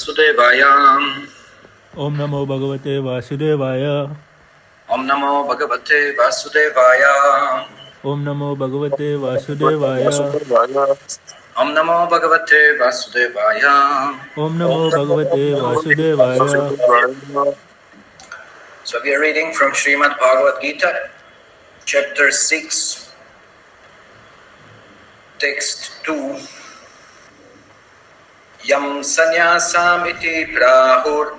Vasudevaya. Om Namo Bhagavate Vasudevaya. Om Namo Bhagavate Vasudevaya. Om Namo Bhagavate Vasudevaya. Om Namo Bhagavate Vasudevaya. Om Namo Bhagavate Vasudevaya. So we are reading from Srimad Bhagavad Gita, chapter 6, text 2. Yam sanyasamiti prahur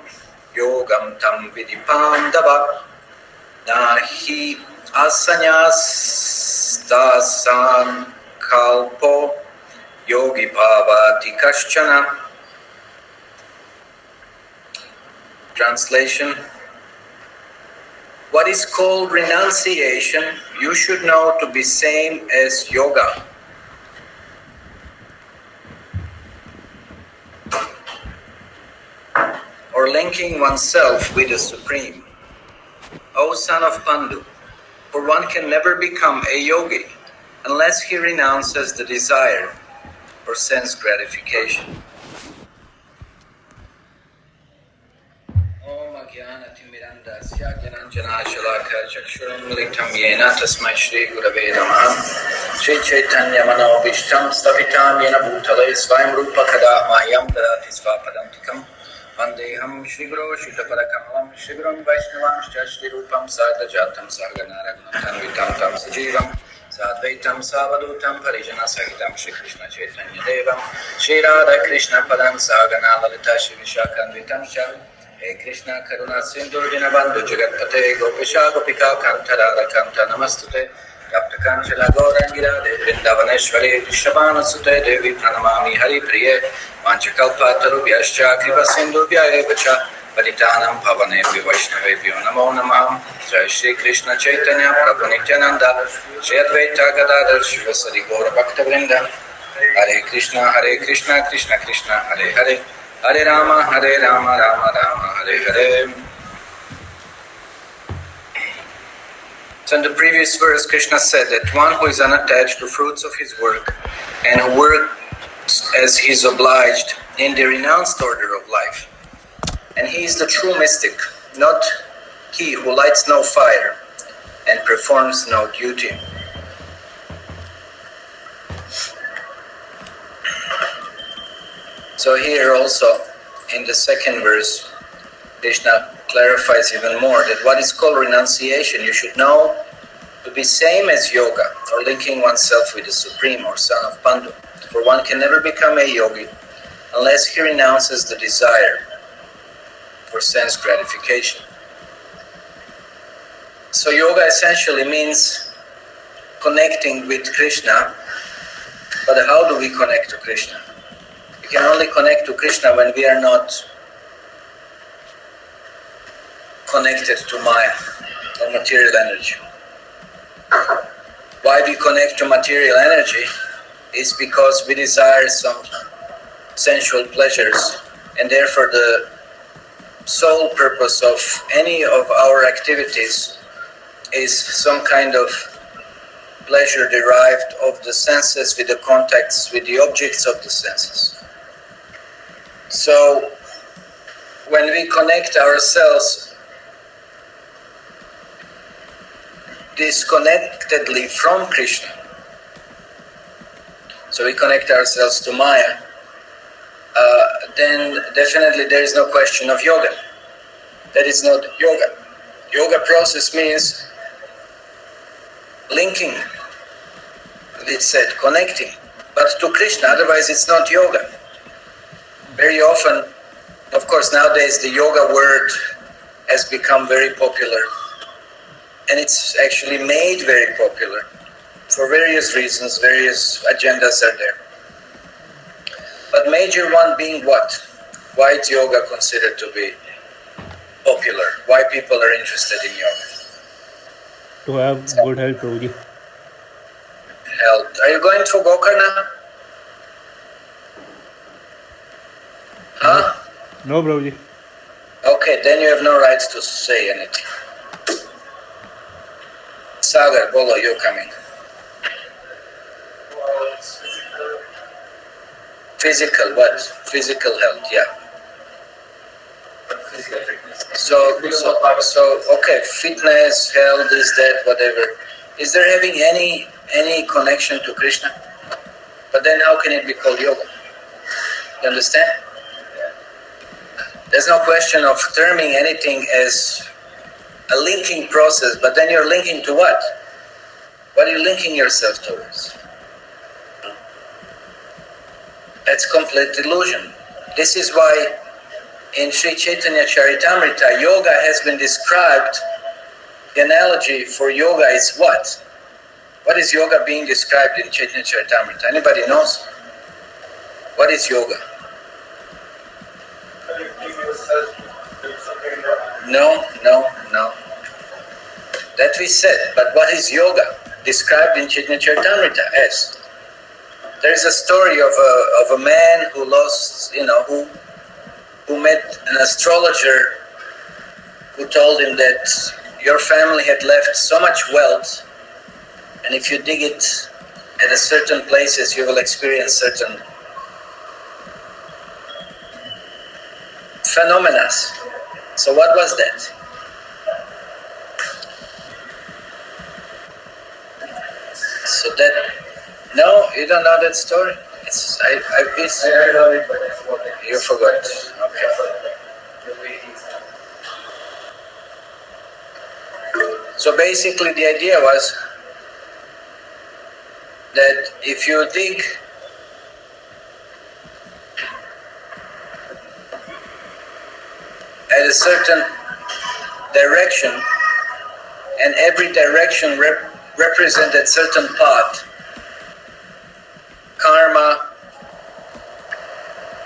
yogam tam vidipandava nahi asanyastasam kalpo yogi bhavati kaschana. Translation: what is called renunciation, you should know to be same as yoga. Or linking oneself with the Supreme. O son of Pandu, for one can never become a yogi unless he renounces the desire for sense gratification. Om Ajnana Timirandasya Jnanjana Shalaka Chakshuram Militam Yena Tasmai Shri Gurave Namaha Shri Chaitanya Manobishtam Stavitam Yena Bhutale Svayam Rupa Kada Mayam Dadati Svapadantikam Vandeham Shri Guru Shita Parakamalam Shri Gurum Vaishnavam Shri Rupam Sarda Jatam Sargana Raghunatam Vitam Tam Sajivam Sadvaitam Savadutam Parijana Sahitam Shri Krishna Chaitanya Devam Shri Radha Krishna Padam Sagana Lalita Shri Vishakan Vitam Shri Hey Krishna Karuna Sindhu Dinabandhu Jagatpate Gopisha Gopika Kanta Radha Kanta Namastute Kapta Kanchala Gaurangira Devi Vrindavaneshwari Vishabana Sute Devi Pranamami Hari Priye Vanchakalpa Tarubhyascha Kripa Sindhubhya Evacha Paritanam Pavanebhyo Vaishnavebhyo Namo Namah Jai Shri Krishna Chaitanya Prabhu Nityananda Shri Advaita Gadadhar Shivasari Gaura Bhakta Vrinda Hare Krishna Krishna Krishna Hare Hare Hare Rama Rama Rama Hare Hare. So in the previous verse, Krishna said that one who is unattached to fruits of his work and who works as he is obliged in the renounced order of life, and he is the true mystic, not he who lights no fire and performs no duty. So here also, in the second verse, Krishna clarifies even more that what is called renunciation, you should know to be same as yoga, or linking oneself with the Supreme, or son of Pandu. For one can never become a yogi unless he renounces the desire for sense gratification. So yoga essentially means connecting with Krishna, but how do we connect to Krishna? We can only connect to Krishna when we are not connected to Maya, or material energy. Why we connect to material energy is because we desire some sensual pleasures, and therefore the sole purpose of any of our activities is some kind of pleasure derived of the senses with the contacts with the objects of the senses. So when we connect ourselves disconnectedly from Krishna, so we connect ourselves to Maya, then definitely there is no question of yoga. That is not yoga. Yoga process means linking, it said, connecting, but to Krishna, otherwise it's not yoga. Very often, of course, nowadays the yoga word has become very popular, and it's actually made very popular for various reasons, various agendas are there. But major one being what? Why is yoga considered to be popular? Why people are interested in yoga? To have good health, Prabhuji. Health. Are you going to Gokarna? Huh? No, Prabhuji. Okay, then you have no rights to say anything. Sagar, Bolo, you're coming. Physical, what? Physical health, yeah. So, okay, fitness, health, this, that, whatever. Is there having any connection to Krishna? But then how can it be called yoga? You understand? There's no question of terming anything as a linking process, but then you're linking to what? What are you linking yourself towards? That's complete illusion. This is why in Sri Chaitanya Charitamrita, yoga has been described. The analogy for yoga is what? What is yoga being described in Chaitanya Charitamrita? Anybody knows? What is yoga? No. That we said, but what is yoga? Described in Chaitanya Charitamrita as. There is a story of a man who lost, who met an astrologer who told him that your family had left so much wealth, and if you dig it at a certain places, you will experience certain phenomena. So what was that? So that, no, you don't know that story? I heard it, but you forgot. Okay. So basically the idea was that if you dig at a certain direction, and every direction represents a certain path, karma,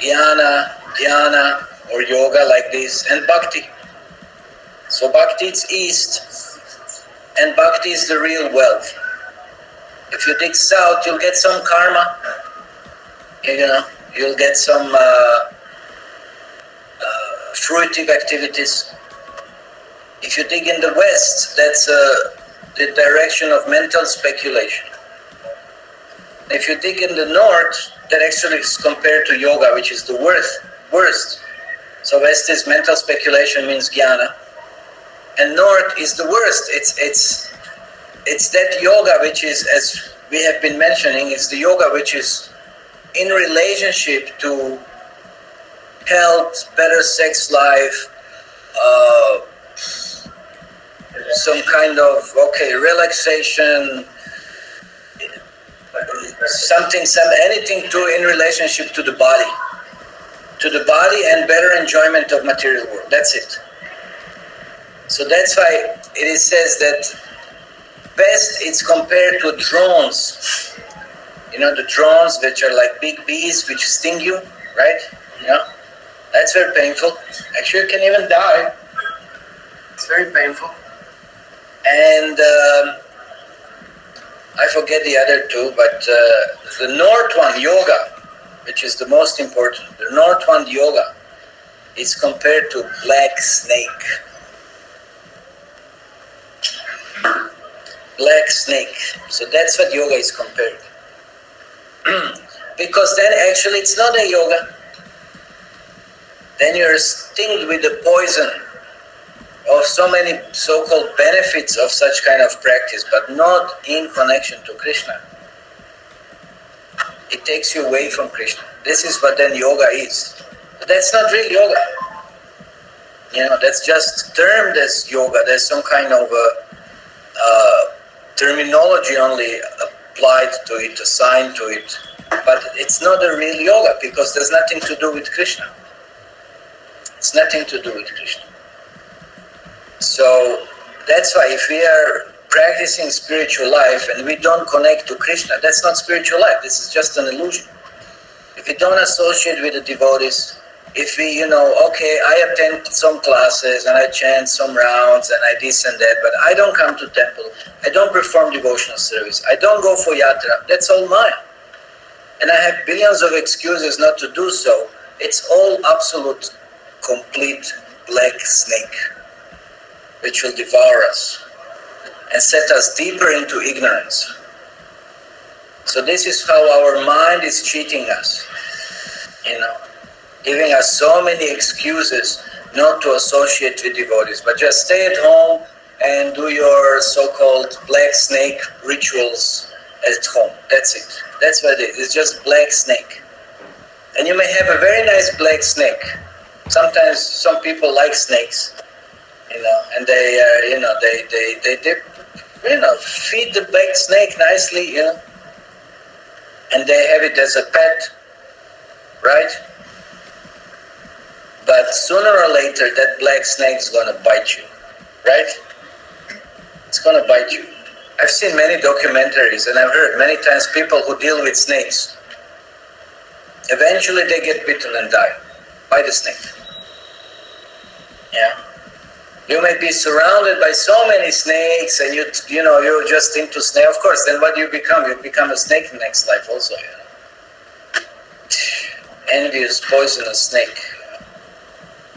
dhyana, or yoga like this, and bhakti. So bhakti is east, and bhakti is the real wealth. If you dig south, you'll get some karma, you'll get some fruitive activities. If you dig in the west, that's the direction of mental speculation. If you dig in the north, that actually is compared to yoga, which is the worst. So west is mental speculation, means jnana, and north is the worst. It's that yoga which is, as we have been mentioning, it's the yoga which is in relationship to health, better sex life, some kind of relaxation, anything in relationship to the body and better enjoyment of material world. That's it. So that's why it says that best it's compared to drones. The drones which are like big bees which sting you, right? That's very painful. Actually, you can even die. It's very painful. And I forget the other two, but the north one, yoga, which is the most important, the north one, yoga, is compared to black snake. Black snake. So that's what yoga is compared. Because then actually it's not a yoga. Then you're stinged with the poison of so many so-called benefits of such kind of practice, but not in connection to Krishna. It takes you away from Krishna. This is what then yoga is. But that's not real yoga. That's just termed as yoga. There's some kind of terminology only applied to it, assigned to it. But it's not a real yoga because there's nothing to do with Krishna. It's nothing to do with Krishna. So that's why if we are practicing spiritual life and we don't connect to Krishna, that's not spiritual life. This is just an illusion. If we don't associate with the devotees, if we, I attend some classes and I chant some rounds and I this and that, but I don't come to temple, I don't perform devotional service, I don't go for yatra, that's all mine. And I have billions of excuses not to do so. It's all absolute, complete black snake, which will devour us and set us deeper into ignorance. So this is how our mind is cheating us, giving us so many excuses not to associate with devotees, but just stay at home and do your so-called black snake rituals at home. That's it. That's what it is. It's just black snake. And you may have a very nice black snake. Sometimes some people like snakes, and they feed the black snake nicely, and they have it as a pet, right? But sooner or later, that black snake is going to bite you, right? It's going to bite you. I've seen many documentaries, and I've heard many times people who deal with snakes, eventually they get bitten and die by the snake. Yeah. You may be surrounded by so many snakes, and you're just into snake. Of course, then what do you become? You become a snake in the next life also. Envious, poisonous snake.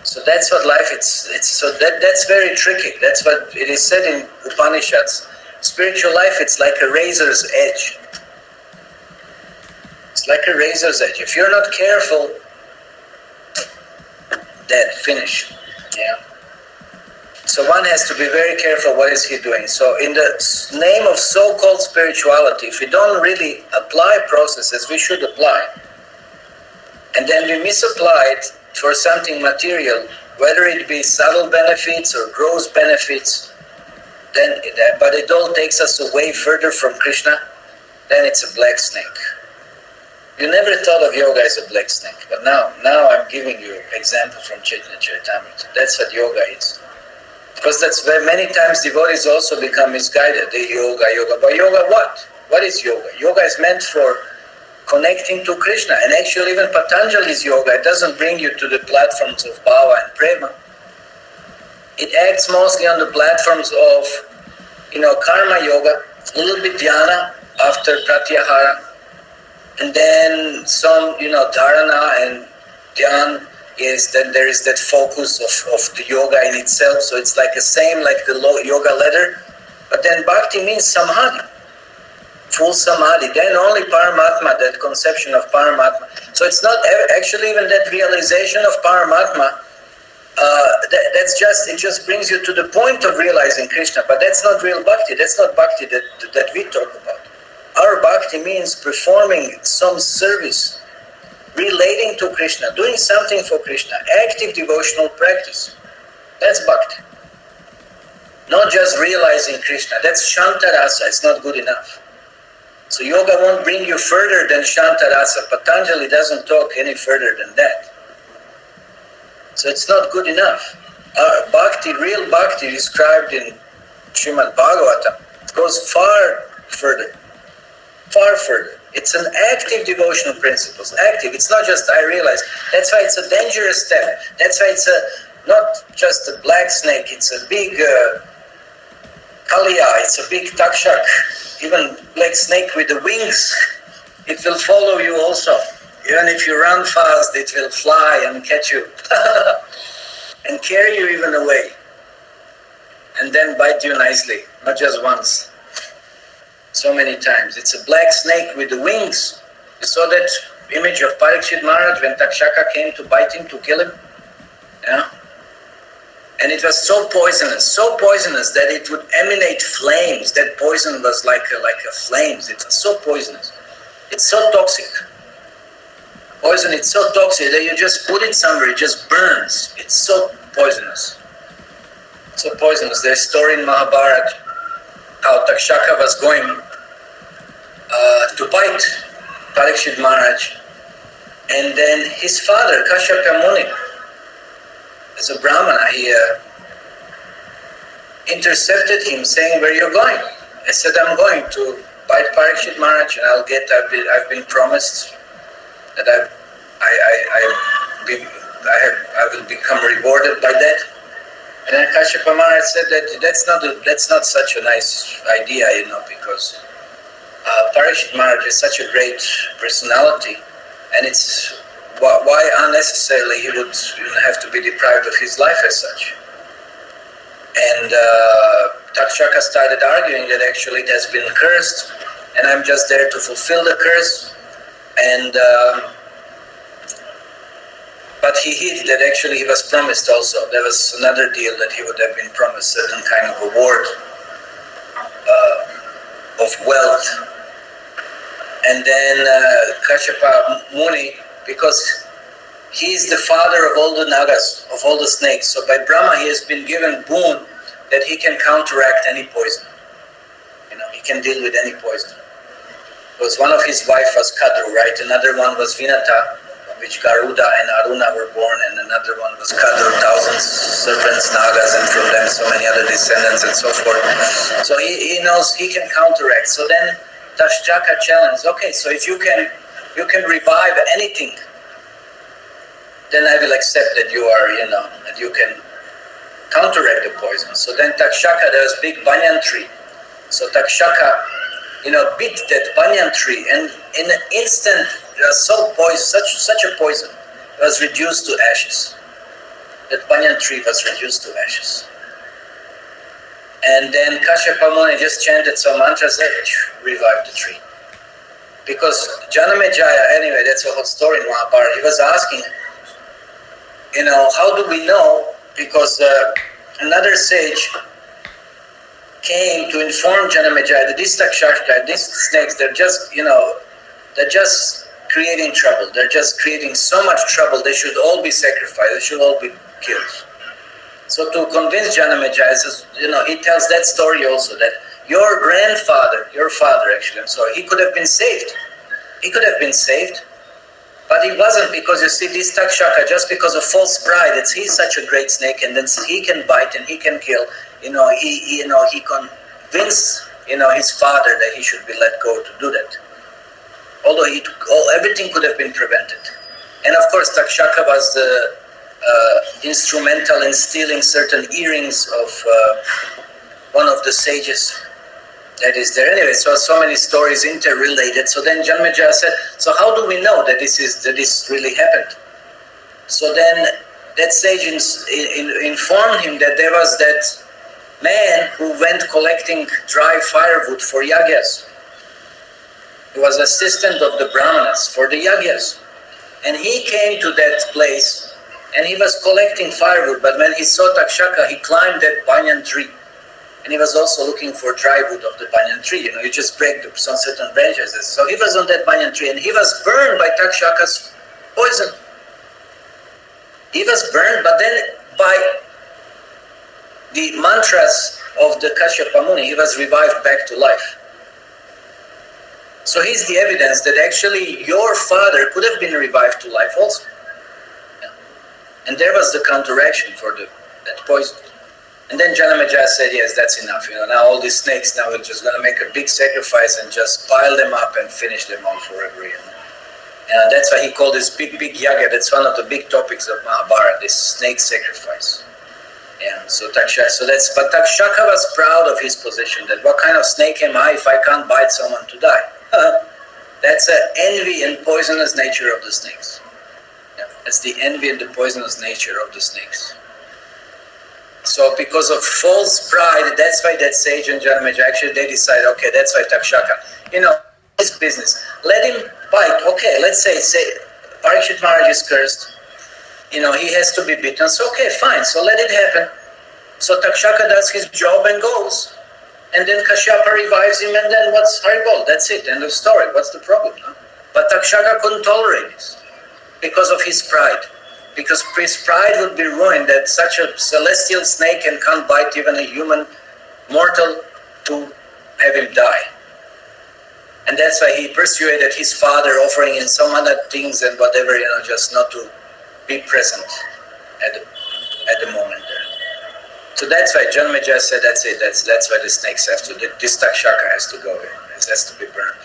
So that's what life is. That's very tricky. That's what it is said in Upanishads. Spiritual life, it's like a razor's edge. It's like a razor's edge. If you're not careful, dead, finish. Yeah. So one has to be very careful what is he doing. So in the name of so-called spirituality, if we don't really apply processes we should apply, and then we misapply it for something material, whether it be subtle benefits or gross benefits, but it all takes us away further from Krishna, then it's a black snake. You never thought of yoga as a black snake, but now I'm giving you an example from Chaitanya Charitamrita. That's what yoga is. Because that's where many times devotees also become misguided. They yoga. But yoga what? What is yoga? Yoga is meant for connecting to Krishna. And actually even Patanjali's yoga, it doesn't bring you to the platforms of bhava and prema. It acts mostly on the platforms of, karma yoga, a little bit dhyana after pratyahara, and then some, dharana and dhyan is that there is that focus of the yoga in itself. So it's like the same like the yoga ladder, but then bhakti means samadhi, full samadhi. Then only Paramatma, that conception of Paramatma. So it's not actually even that realization of Paramatma. It just brings you to the point of realizing Krishna, but that's not real bhakti. That's not bhakti that we talk about. Our bhakti means performing some service, relating to Krishna, doing something for Krishna, active devotional practice. That's bhakti. Not just realizing Krishna. That's Shantarasa. It's not good enough. So yoga won't bring you further than Shantarasa. Patanjali doesn't talk any further than that. So it's not good enough. Our bhakti, real bhakti described in Srimad Bhagavatam, goes far further. Far further. It's an active devotional principles. Active. It's not just I realize. That's why it's a dangerous step. That's why it's not just a black snake. It's a big kalia. It's a big takshak. Even black snake with the wings. It will follow you also. Even if you run fast, it will fly and catch you. And carry you even away. And then bite you nicely. Not just once. So many times. It's a black snake with the wings. You saw that image of Parikshit Maharaj when Takshaka came to bite him, to kill him? Yeah? And it was so poisonous that it would emanate flames. That poison was like a flames. It was so poisonous. It's so toxic. Poison, it's so toxic that you just put it somewhere, it just burns. It's so poisonous. So poisonous. There's a story in Mahabharata how Takshaka was going to bite Parikshit Maharaj, and then his father, Kashyapa Muni, as a Brahmana, he intercepted him saying, "Where are you going?" I said, "I'm going to bite Parikshit Maharaj, and I've been promised that I will become rewarded by that." And then Kashyapa Maharaj said that that's not such a nice idea, because Parikshit Maharaj is such a great personality, and it's why unnecessarily he would have to be deprived of his life as such. And Takshaka started arguing that actually it has been cursed, and I'm just there to fulfill the curse. And But he hid that actually he was promised also. There was another deal that he would have been promised certain kind of reward of wealth. And then Kashyapa Muni, because he is the father of all the nagas, of all the snakes. So by Brahma he has been given boon that he can counteract any poison. He can deal with any poison. Because one of his wife was Kadru, right? Another one was Vinata, from which Garuda and Aruna were born, and another one was Kadru, thousands serpents, nagas, and from them so many other descendants and so forth. So he knows he can counteract. So then Takshaka challenged, okay, so if you can revive anything, then I will accept that you are, that you can counteract the poison. So then Takshaka, there was a big banyan tree. So Takshaka, bit that banyan tree, and in an instant, it was so poison, such a poison, it was reduced to ashes. That banyan tree was reduced to ashes. And then Kashyapa Muni just chanted some mantras that revived the tree. Because Janamejaya, anyway, that's a whole story in Mahabharata, he was asking, how do we know? Because another sage came to inform Janamejaya that these Takshaka, these snakes, they're just creating trouble. They're just creating so much trouble. They should all be sacrificed. They should all be killed. So to convince Janamejaya, he tells that story also, that your father actually, I'm sorry, he could have been saved. He could have been saved, but he wasn't, because you see, this Takshaka, just because of false pride, he's such a great snake, and then he can bite and he can kill. He convinced his father that he should be let go to do that. Although everything could have been prevented. And of course, Takshaka was instrumental in stealing certain earrings of one of the sages that is there. Anyway, so many stories interrelated. So then Janamejaya said, so how do we know that this really happened? So then that sage informed him that there was that man who went collecting dry firewood for yagyas. He was assistant of the brahmanas for the yagyas. And he came to that place and he was collecting firewood, but when he saw Takshaka, he climbed that banyan tree. And he was also looking for dry wood of the banyan tree. You just break some certain branches. So he was on that banyan tree and he was burned by Takshaka's poison. He was burned, but then by the mantras of the Kashyapa Muni, he was revived back to life. So here's the evidence that actually your father could have been revived to life also. Yeah. And there was the counteraction for that poison. And then Janamejaya said, yes, that's enough. Now all these snakes, now we're just going to make a big sacrifice and just pile them up and finish them all forever. And that's why he called this big yaga. That's one of the big topics of Mahabharata, this snake sacrifice. Yeah, so Takshaka, but Takshaka was proud of his position, that what kind of snake am I if I can't bite someone to die? That's the envy and poisonous nature of the snakes. Yeah, that's the envy and the poisonous nature of the snakes. So because of false pride, that's why that sage and Janamejaya, actually they decide, okay, that's why Takshaka, his business. Let him bite. Okay, let's say Parikshit Maharaj is cursed. He has to be bitten. So okay, fine. So let it happen. So Takshaka does his job and goes. And then Kashyapa revives him, and then what's Haribol? That's it. End of story. What's the problem? No? But Takshaka couldn't tolerate this because of his pride. Because his pride would be ruined, that such a celestial snake can't bite even a human mortal to have him die. And that's why he persuaded his father, offering him some other things and whatever, just not to be present at the moment there. So that's why Janamejaya said, that's it, that's why the snakes have to, this Takshaka has to go, it has to be burned.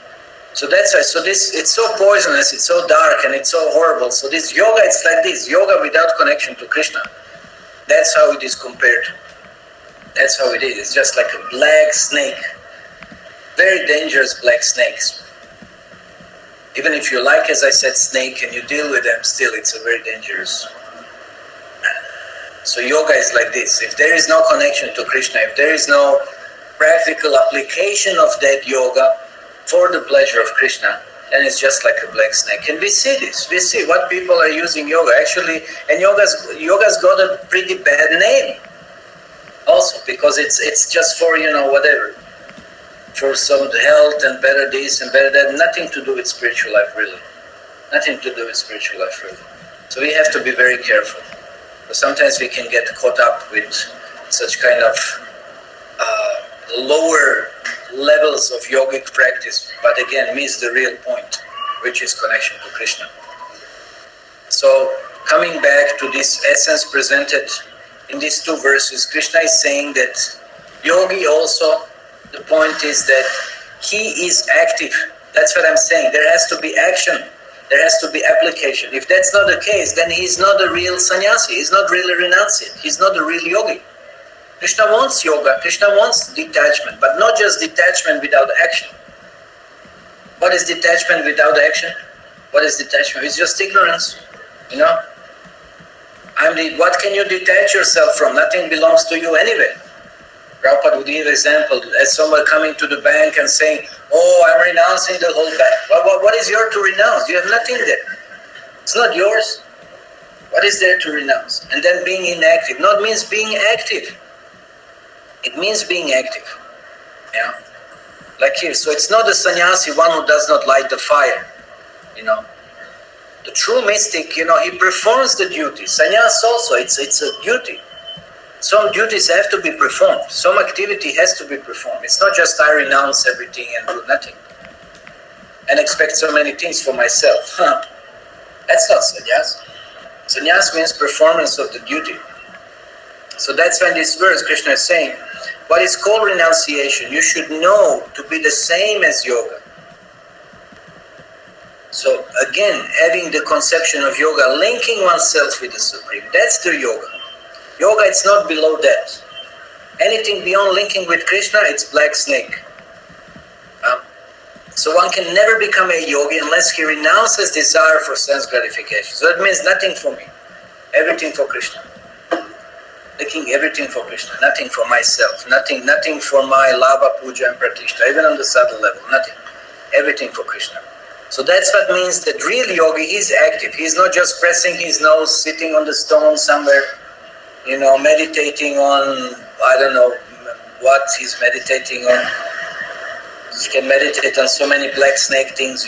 So that's why, it's so poisonous, it's so dark, and it's so horrible. So this yoga, it's like this, yoga without connection to Krishna. That's how it is compared. That's how it is. It's just like a black snake. Very dangerous black snakes. Even if you like, as I said, snake, and you deal with them, still it's a very dangerous. So yoga is like this. If there is no connection to Krishna, if there is no practical application of that yoga for the pleasure of Krishna, then it's just like a black snake. And we see this. We see what people are using yoga. Actually, and yoga's got a pretty bad name also, because it's just for, whatever. For some health and better this and better that. Nothing to do with spiritual life, really. Nothing to do with spiritual life, really. So we have to be very careful. But sometimes we can get caught up with such kind of lower levels of yogic practice, but again miss the real point, which is connection to Krishna. So coming back to this essence presented in these two verses, Krishna is saying that yogi also, the point is that he is active. That's what I'm saying. There has to be action. There has to be application. If that's not the case, then he's not a real sannyasi. He's not really renunciate. He's not a real yogi. Krishna wants yoga. Krishna wants detachment, but not just detachment without action. What is detachment without action? What is detachment? It's just ignorance. What can you detach yourself from? Nothing belongs to you anyway. Prabhupada would give an example as someone coming to the bank and saying, "Oh, I'm renouncing the whole bank." What is yours to renounce? You have nothing there. It's not yours. What is there to renounce? And then being inactive. Not means being active. It means being active. Like here. So it's not a sannyasi, one who does not light the fire. The true mystic, he performs the duty. Sannyas also, it's a duty. Some duties have to be performed. Some activity has to be performed. It's not just I renounce everything and do nothing and expect so many things for myself. That's not sannyas. Sannyas means performance of the duty. So that's when this verse, Krishna is saying, what is called renunciation, you should know to be the same as yoga. So again, having the conception of yoga, linking oneself with the Supreme, that's the yoga. Yoga, it's not below that. Anything beyond linking with Krishna, it's black snake. So one can never become a yogi unless he renounces desire for sense gratification. So it means nothing for me, everything for Krishna. Linking everything for Krishna, nothing for myself, nothing for my lava, puja and pratishtha, even on the subtle level, nothing. Everything for Krishna. So that's what means that real yogi is active. He's not just pressing his nose, sitting on the stone somewhere, meditating on, I don't know what he's meditating on. He can meditate on so many black snake things,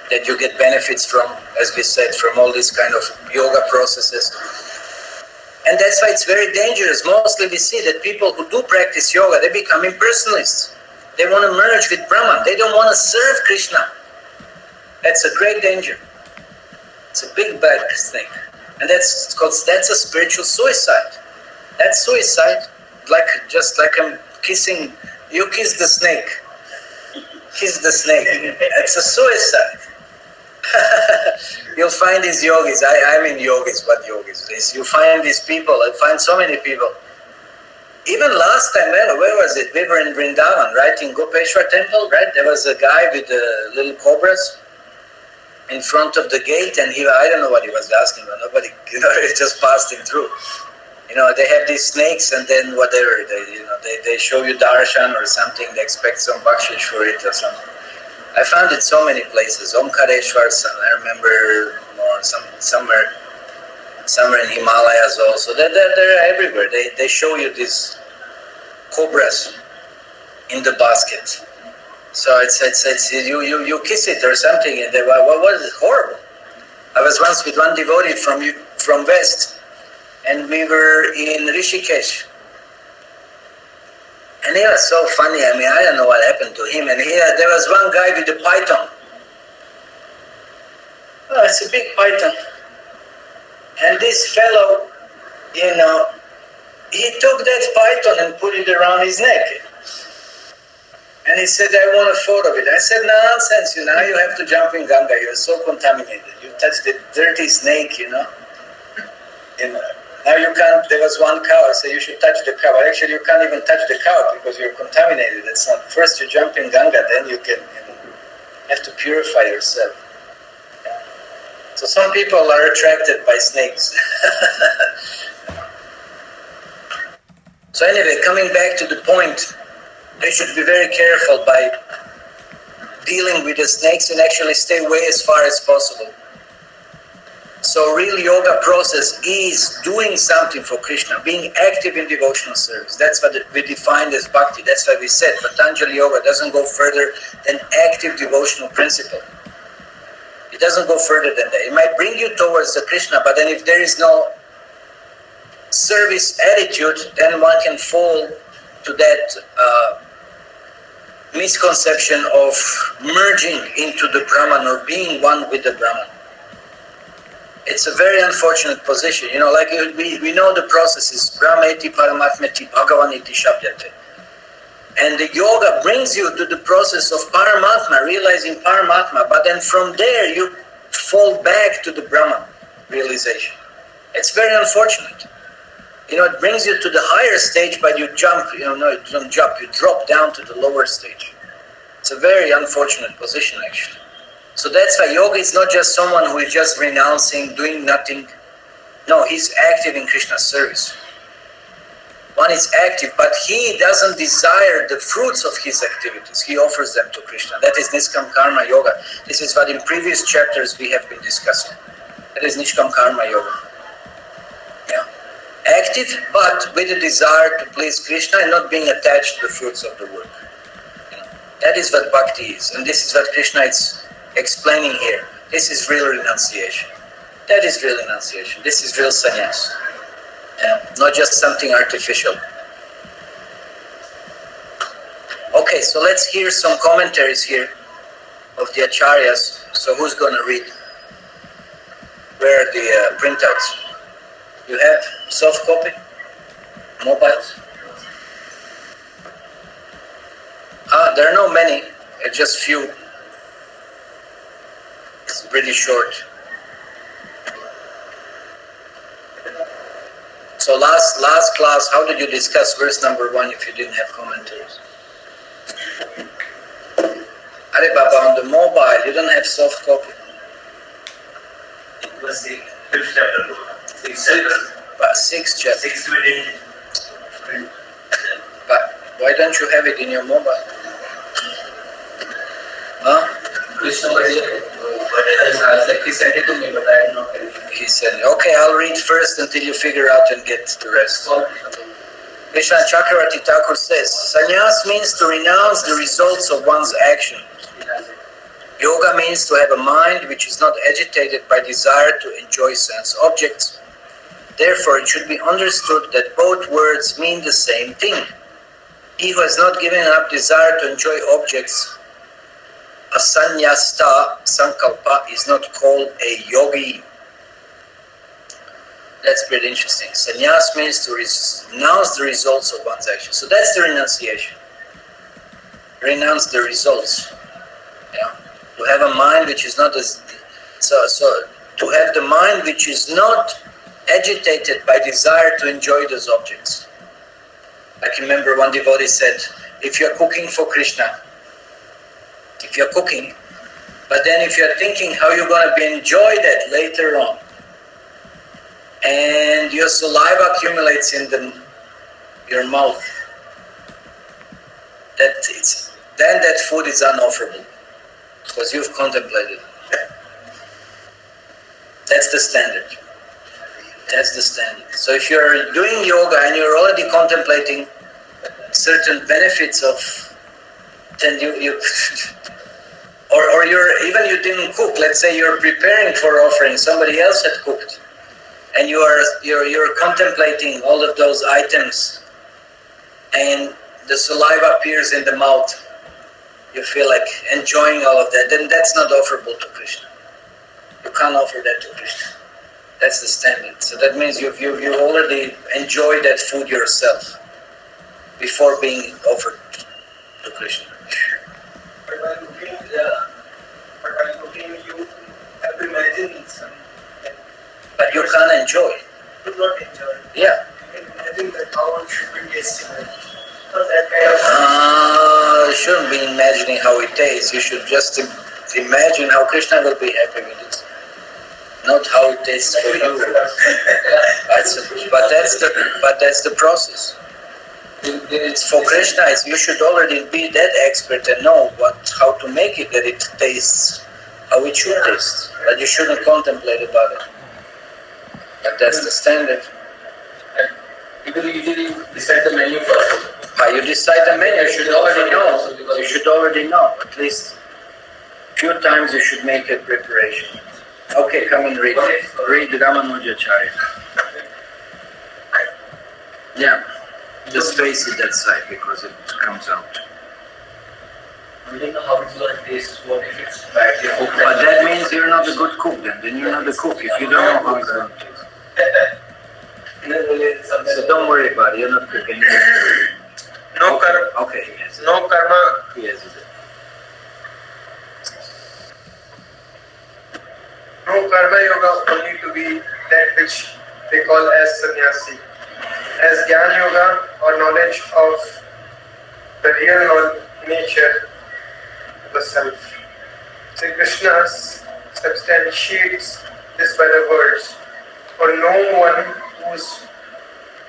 that you get benefits from, as we said, from all these kind of yoga processes. And that's why it's very dangerous. Mostly we see that people who do practice yoga, they become impersonalists. They want to merge with Brahman. They don't want to serve Krishna. That's a great danger. It's a big bad thing. And that's a spiritual suicide. That's suicide, just like I'm kissing, you kiss the snake. Kiss the snake. It's a suicide. You'll find these yogis. I mean yogis, what yogis? You find these people, I find so many people. Even last time, where was it? We were in Vrindavan, right? In Gopeshwar temple, right? There was a guy with little cobras in front of the gate, and I don't know what he was asking, but nobody, just passed him through. They have these snakes, and then whatever, they show you darshan or something, they expect some bakshish for it or something. I found it so many places. Omkareshwar, I remember more, somewhere in Himalayas also. They're everywhere. They show you these cobras in the basket. So it's you kiss it or something, and what was it? Horrible. I was once with one devotee from West, and we were in Rishikesh. And he was so funny. I don't know what happened to him. And there was one guy with a python. Oh, it's a big python. And this fellow, he took that python and put it around his neck. And he said, I want a photo of it. I said, nonsense, now you have to jump in Ganga. You're so contaminated. You touched the dirty snake, Now you can't, there was one cow, I said you should touch the cow. Actually, you can't even touch the cow because you're contaminated. It's not, first you jump in Ganga, then you can, have to purify yourself. Yeah. So some people are attracted by snakes. So anyway, coming back to the point, they should be very careful by dealing with the snakes and actually stay away as far as possible. So real yoga process is doing something for Krishna, being active in devotional service. That's what we defined as bhakti. That's why we said Patanjali Yoga doesn't go further than active devotional principle. It doesn't go further than that. It might bring you towards the Krishna, but then if there is no service attitude, then one can fall to that misconception of merging into the Brahman or being one with the Brahman. It's a very unfortunate position. Like we know the process is Brahmeti Paramatmeti Bhagavaniti Shabdyate. And the yoga brings you to the process of Paramatma, realizing Paramatma, but then from there you fall back to the Brahman realization. It's very unfortunate. It brings you to the higher stage, but you jump, no, you don't jump, you drop down to the lower stage. It's a very unfortunate position, actually. So that's why yoga is not just someone who is just renouncing, doing nothing. No, he's active in Krishna's service. One is active, but he doesn't desire the fruits of his activities. He offers them to Krishna. That is Niskam Karma Yoga. This is what in previous chapters we have been discussing. That is Nishkam Karma Yoga. Yeah. Active, but with a desire to please Krishna and not being attached to the fruits of the work. That is what bhakti is. And this is what Krishna is explaining here. This is real renunciation. That is real renunciation. This is real sannyas. Yeah, not just something artificial. Okay, so let's hear some commentaries here of the acharyas. So who's going to read? Where are the printouts? You have soft copy? Mobiles? There are not many, just few. It's pretty short. So last class, how did you discuss verse number 1 if you didn't have commentaries? Are Baba, on the mobile, you don't have soft copy. It was the 5th chapter. 6th chapter. 6th we didn't. But why don't you have it in your mobile? Huh? Krishna was like he sent it to me, but I am not ready. He said, okay, I'll read first until you figure out and get the rest. Krishna Chakravarti Thakur says, sannyas means to renounce the results of one's action. Yoga means to have a mind which is not agitated by desire to enjoy sense objects. Therefore, it should be understood that both words mean the same thing. He who has not given up desire to enjoy objects, a sannyasta sankalpa, is not called a yogi. That's pretty interesting. Sannyas means to renounce the results of one's action. So that's the renunciation. Renounce the results. Yeah. To have a mind which is not as so to have the mind which is not agitated by desire to enjoy those objects. I can remember one devotee said, if you're cooking for Krishna, if you're cooking, but then if you're thinking how you're going to enjoy that later on, and your saliva accumulates in your mouth, then that food is unofferable, because you've contemplated. That's the standard. That's the standard. So if you're doing yoga and you're already contemplating certain benefits of, then you or you didn't cook. Let's say you're preparing for offering. Somebody else had cooked, and you're contemplating all of those items, and the saliva appears in the mouth. You feel like enjoying all of that. Then that's not offerable to Krishna. You can't offer that to Krishna. That's the standard. So that means you've already enjoyed that food yourself before being offered to Krishna. But while cooking, you have to imagine some. But you can't enjoy. You do not enjoy. Yeah. You can imagine that how it should be tasting. So that kind of. You shouldn't be imagining how it tastes. You should just imagine how Krishna will be happy with it. Not how it tastes for you. But that's the process. It's for Krishna. You should already be that expert and know how to make it, that it tastes how it should taste. But you shouldn't contemplate about it. But that's the standard. People usually decide the menu first. You decide the menu, you should already know. You should already know. At least few times you should make a preparation. Okay, come and read. Read Ramanujacharya. Yeah. Just face it that side because it comes out. We don't know how it's going to taste. What if it's badly cooked? But that means you're not a good cook then. Then you're not a cook if you don't know how it's going to taste. So don't worry about it. You're not cooking. No karma. Okay, yes. No karma. Yes. No karma yoga only to be that which they call as sannyasi. As Jnana yoga or knowledge of the real nature of the self. Sri Krishna substantiates this by the words, for no one whose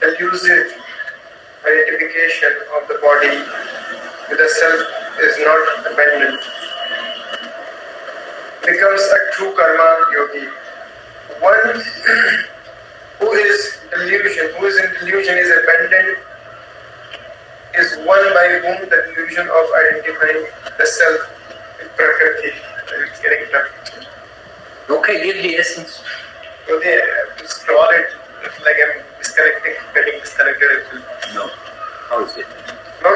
elusive identification of the body with the self is not abandoned becomes a true karma yogi. One who is in delusion is abandoned, is one by whom the delusion of identifying the self with Prakriti is getting done. Okay, give the essence. So they scroll it, it's like I'm getting disconnected. No. How is it? No.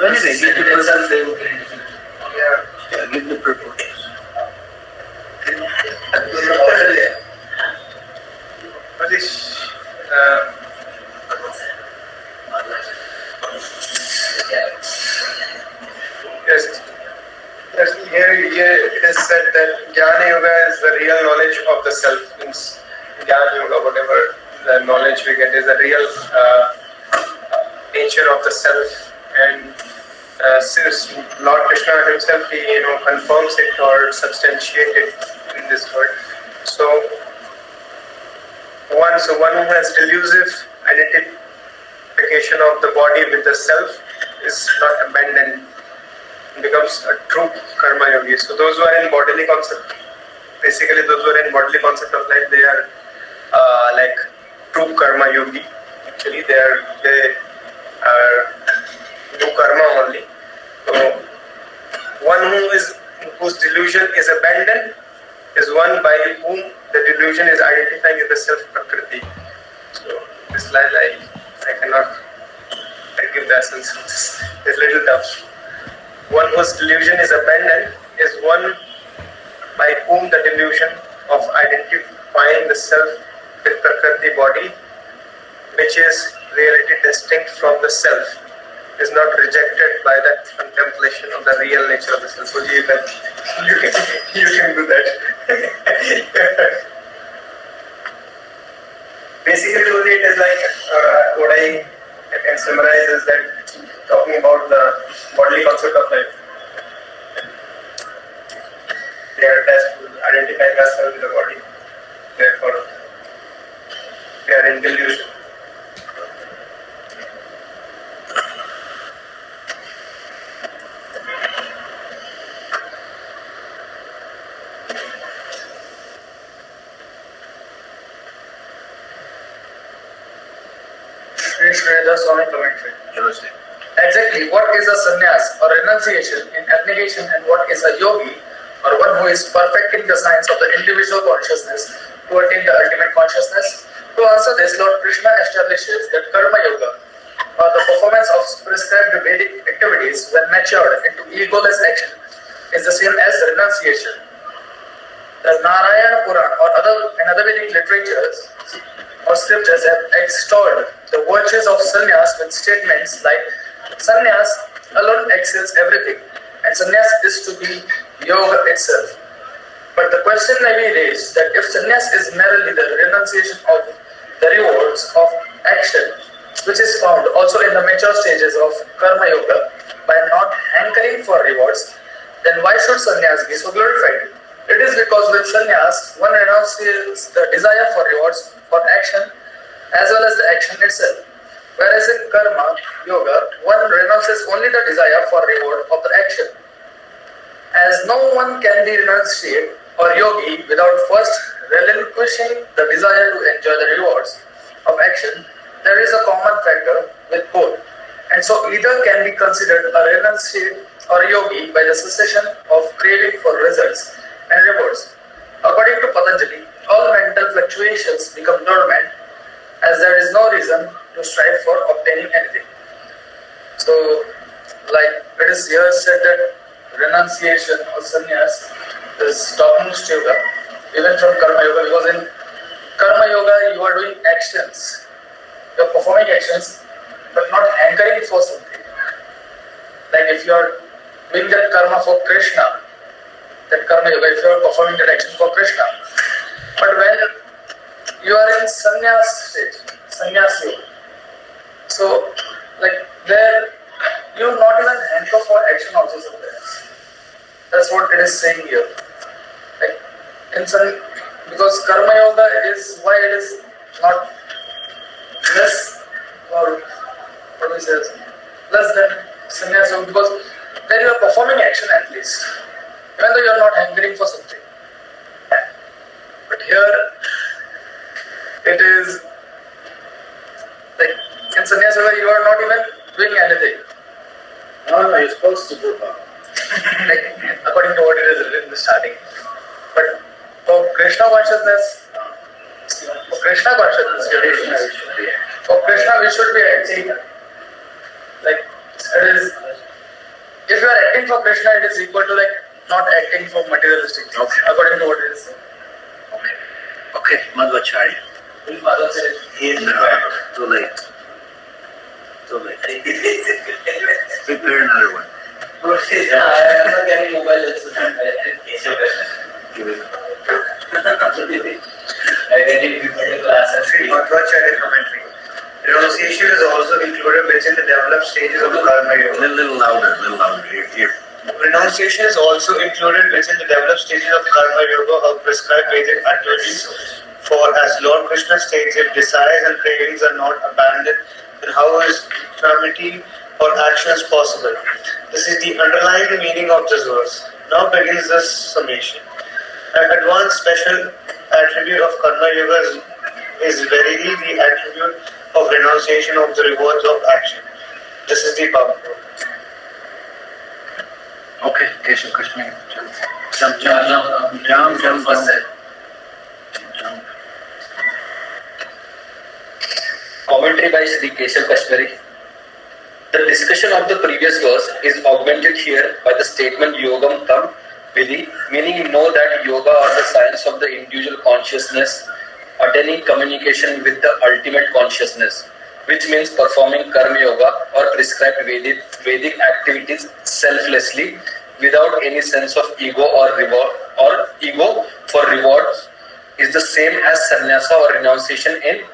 Anyway, give the purpose. Yeah. Give the purpose. Yes. Here it is said that Jnana Yoga is the real knowledge of the self. Means Jnana Yoga, whatever the knowledge we get, is the real nature of the self. And since Lord Krishna himself, he confirms it or substantiates it in this word. So one who has delusive identification of the body with the self is not abandoned, becomes a true karma yogi. So those who are in bodily concept, basically those who are in bodily concept of life, they are like true karma yogi. Actually, they do karma only. So one whose delusion is abandoned is one by whom the delusion is identifying with the self Prakriti. So this line I cannot give the essence of this. It's a little tough. One whose delusion is abandoned is one by whom the delusion of identifying the self with Prakriti body, which is reality distinct from the self, is not rejected by the contemplation of the real nature of the self. So you can do that. Basically, it is like what I can summarize is that talking about the bodily concept of life. They are attached to identifying ourselves with the body. Therefore, they are in delusion. Exactly, what is a sannyas or renunciation in abnegation, and what is a yogi or one who is perfecting the science of the individual consciousness to attain the ultimate consciousness? To answer this, Lord Krishna establishes that karma yoga or the performance of prescribed Vedic activities when matured into egoless action is the same as renunciation. The Narayana Puran or other Vedic literatures or scriptures have extolled the virtues of sannyas with statements like sannyas alone excels everything and sannyas is to be yoga itself. But the question may be raised that if sannyas is merely the renunciation of the rewards of action, which is found also in the mature stages of karma yoga, by not hankering for rewards, then why should sannyas be so glorified? It is because with sannyas, one renounces the desire for rewards for action as well as the action itself. Whereas in karma yoga, one renounces only the desire for reward of the action. As no one can be renunciate or yogi without first relinquishing the desire to enjoy the rewards of action, there is a common factor with both. And so either can be considered a renunciate or a yogi by the cessation of craving for results and rewards. According to Patanjali, all mental fluctuations become dormant as there is no reason to strive for obtaining anything. So, like it is here said that renunciation or sannyas is topmost yoga, even from karma yoga, because in karma yoga you are doing actions, you are performing actions, but not hankering for something. Like if you are doing that karma for Krishna, that karma yoga, if you are performing that action for Krishna, but when you are in sannyas stage, sannyas yoga, so like there you not even hanker for action also sometimes. That's what it is saying here. Like in because karma yoga is why it is not less or what we say less than sannyas yoga, because then you are performing action at least, even though you are not hankering for something. But here it is like in sannyas yoga you are not even doing anything. No, you're supposed to do that. Like according to what it is written in the starting. But for Krishna consciousness, for Krishna we should be acting. Like it is, if you are acting for Krishna, it is equal to like not acting for materialistic things. Okay. According to what it is. Okay, Madhvacharya. Too late. Prepare another one. I am not getting mobile lessons. Give it. I didn't prepare the class. Madhvacharya commentary. Renunciation is also included within the developed stages of karma yoga. Little louder. Here. Renunciation is also included within the developed stages of karma yoga of prescribed Vedic activities. For as Lord Krishna states, if desires and cravings are not abandoned, then how is equanimity or actions possible? This is the underlying meaning of this verse. Now begins this summation. An advanced special attribute of karma yoga is verily the attribute of renunciation of the rewards of action. This is the power. Okay, Keshav Krishna. Jump. Commentary by Sri Keshav Kashmiri. The discussion of the previous verse is augmented here by the statement Yogam Tam Vidhi, meaning know that yoga or the science of the individual consciousness attaining communication with the ultimate consciousness, which means performing karma yoga or prescribed Vedic activities selflessly without any sense of ego or reward or ego for rewards, is the same as sannyasa or renunciation in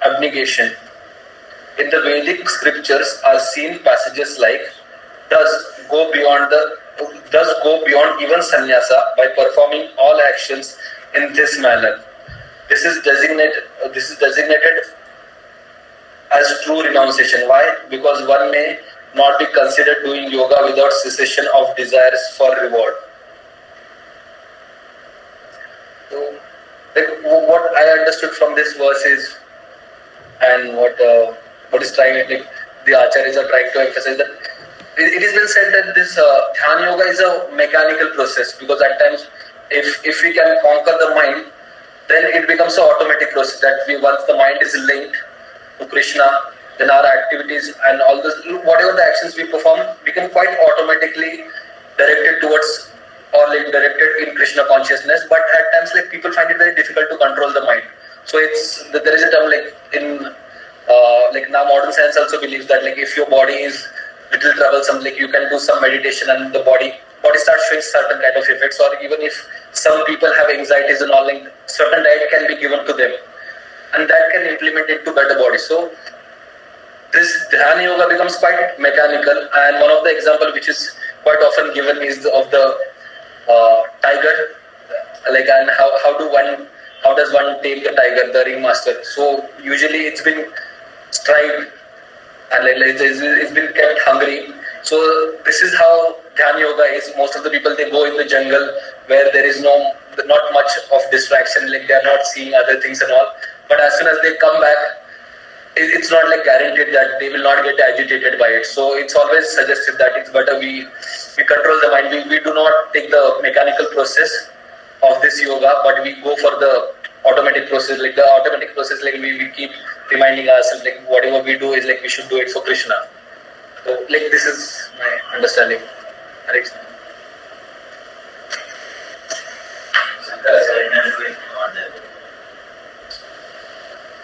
abnegation. In the Vedic scriptures are seen passages like thus go beyond even sannyasa by performing all actions in this manner. This is designated as true renunciation. Why? Because one may not be considered doing yoga without cessation of desires for reward. So, what I understood from this verse is, and what is trying, like the acharyas are trying to emphasize, that it is been said that this dhyana yoga is a mechanical process, because at times if we can conquer the mind, then it becomes an automatic process that once the mind is linked to Krishna, then our activities and all this, whatever the actions we perform, become quite automatically directed towards or like directed in Krishna consciousness. But at times, like people find it very difficult to control the mind. So there is a term like in like now modern science also believes that like if your body is little troublesome, like you can do some meditation and the body starts showing certain kind of effects. Or even if some people have anxieties and all, like certain diet can be given to them, and that can implement into better body. So this dhyana yoga becomes quite mechanical, and one of the example which is quite often given is of the tiger, like, and how does one tame the tiger, the ringmaster. So usually it's been strive and it's been kept hungry. So this is how Dhyan Yoga is. Most of the people, they go in the jungle where there is not much of distraction, like they are not seeing other things and all. But as soon as they come back, it's not like guaranteed that they will not get agitated by it. So it's always suggested that it's better we control the mind. We do not take the mechanical process of this yoga, but we go for the automatic process. Like the automatic process, like we keep reminding ourselves, like whatever we do is like we should do it for Krishna. So like this is my understanding. Hare Krishna.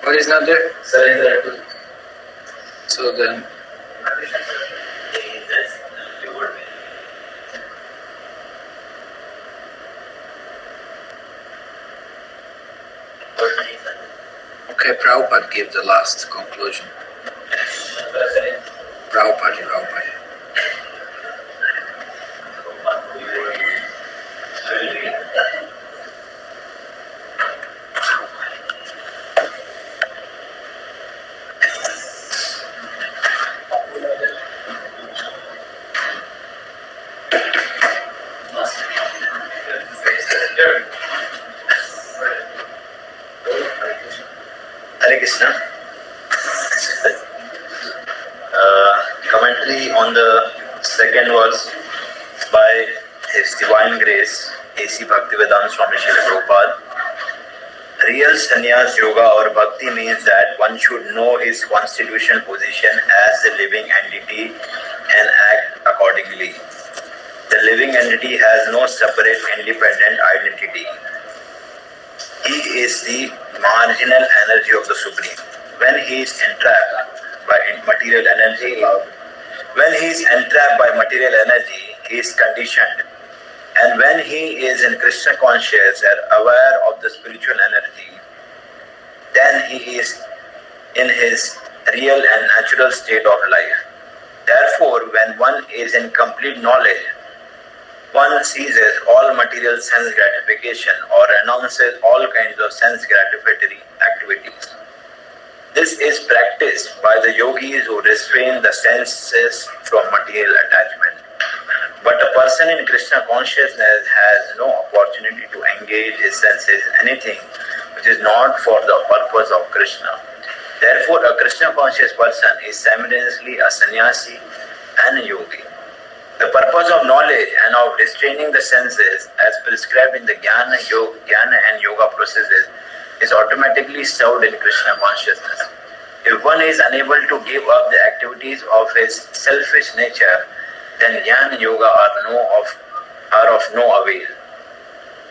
What is not there? Surrender. So then, okay, Prabhupada gave the last conclusion. Prabhupada. Hare Krishna. Commentary on the second verse by His Divine Grace, A.C. Bhaktivedanta Swami Srila Prabhupada. Real sannyas yoga or bhakti means that one should know his constitutional position as a living entity and act accordingly. The living entity has no separate independent identity. He is the marginal energy of the Supreme. When he is entrapped by material energy, he is conditioned. And when he is in Krishna conscious and aware of the spiritual energy, then he is in his real and natural state of life. Therefore, when one is in complete knowledge, one ceases all material sense gratification or renounces all kinds of sense gratificatory activities. This is practiced by the yogis who restrain the senses from material attachment. But a person in Krishna consciousness has no opportunity to engage his senses in anything which is not for the purpose of Krishna. Therefore, a Krishna conscious person is simultaneously a sannyasi and a yogi. The purpose of knowledge and of restraining the senses as prescribed in the Jnana and Yoga processes is automatically served in Krishna consciousness. If one is unable to give up the activities of his selfish nature, then Jnana and Yoga are of no avail.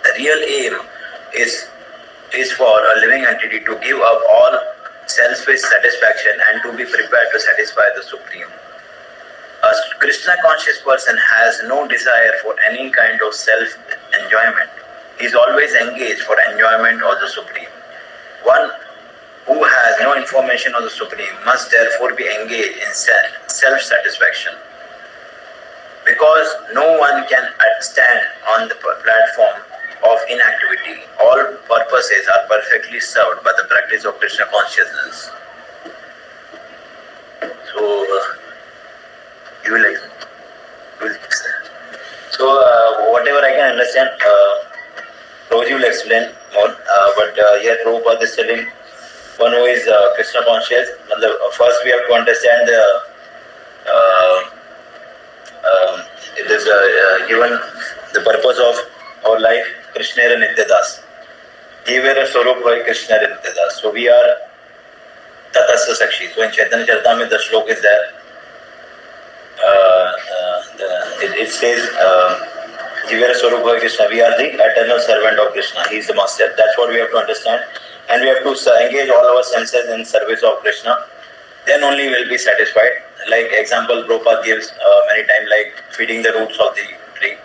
The real aim is for a living entity to give up all selfish satisfaction and to be prepared to satisfy the Supreme. A Krishna conscious person has no desire for any kind of self-enjoyment. He is always engaged for enjoyment of the Supreme. One who has no information of the Supreme must therefore be engaged in self-satisfaction. Because no one can stand on the platform of inactivity, all purposes are perfectly served by the practice of Krishna consciousness. So, you will explain. So, whatever I can understand, Prabhuji will explain more. But here Prabhupada is telling one who is Krishna conscious. First, we have to understand it is given the purpose of our life. Krishna and Nityadas. Jivera Swarup by Krishna and Nityadas. So we are Tatasya Sakshi. So in Chaitanya Charitamrita, the shlok is there. It says, Jivera Swarup by Krishna. We are the eternal servant of Krishna. He is the master. That's what we have to understand. And we have to engage all our senses in service of Krishna. Then only we will be satisfied. Like example, Prabhupada gives many times, like feeding the roots of the tree,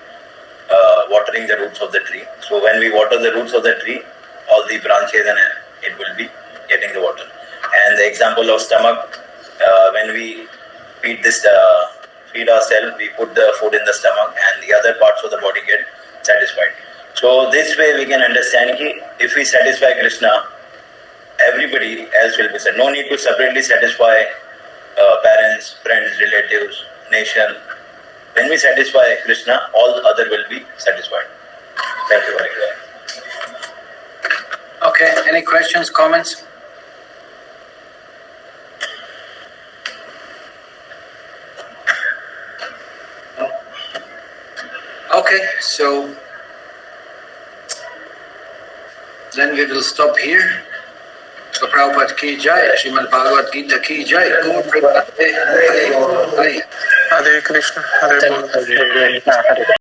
watering the roots of the tree. So when we water the roots of the tree, all the branches and it will be getting the water. And the example of stomach, when we feed ourselves, we put the food in the stomach and the other parts of the body get satisfied. So this way we can understand that if we satisfy Krishna, every everybody else will be satisfied. No need to separately satisfy parents, friends, relatives, nation. When we satisfy Krishna, all the other will be satisfied. Thank you very much. Okay, any questions, comments? No? Okay, so then we will stop here. So Prabhupada ki jai, Srimad Bhagavad Gita ki jai, Gaur Premanande, Hare Hare. Hare Krishna, Hare Krishna.